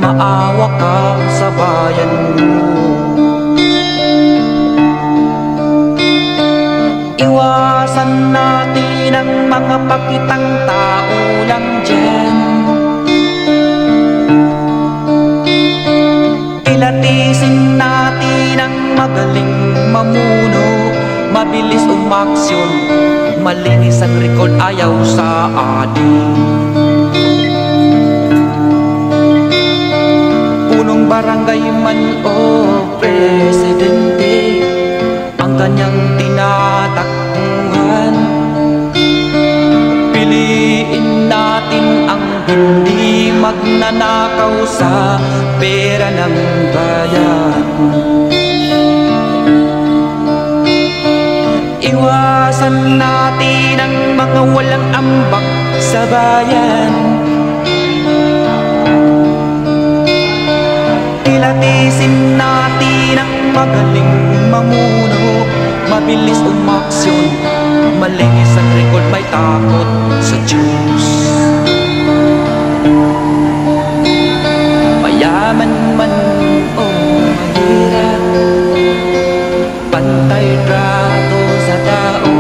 maawa ka sa bayan mo. Iwasan natin ang mga pakitang tao lang dyan. Kilatisin natin ang magaling mamuno, mabilis umaksyon, malinis ang record, ayaw sa atin. Punong barangay man o presidente ang kanyang tinatakbuhan, piliin natin ang hindi magnanakaw sa pera ng bayan. Iwasan natin ang mga walang ambag sa bayan. Kilatisin natin ang magaling mamuno, mabilis umaksyon, malinis ang record, may takot sa Diyos. Mayaman man o mahirap, pantay trato sa tao,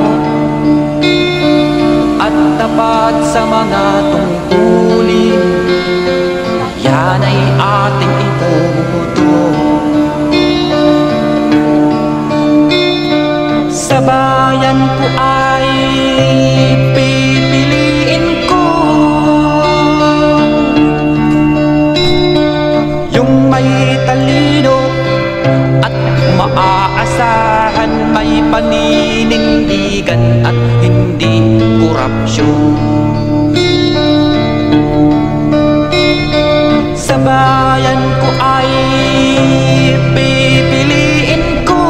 at tapat sa mga tungkulin, yan ay ating ibubuto. Sa bayan ko ay pipiliin ko yung may talino at maaasahan, may paninindigan at hindi korupsyon. Sa bayan ko ay pipiliin ko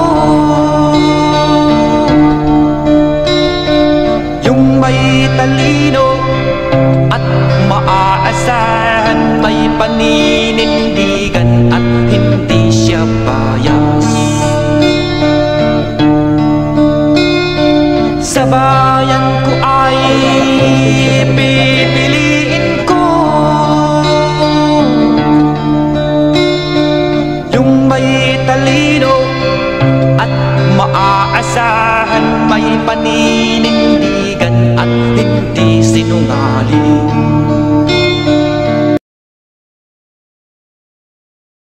yung may talino at maaasahan, may paninindigan at hindi siya bias. Sa bayan ko ay pipiliin ko yung may talino at maaasahan, may paninindigan at hindi sinungaling.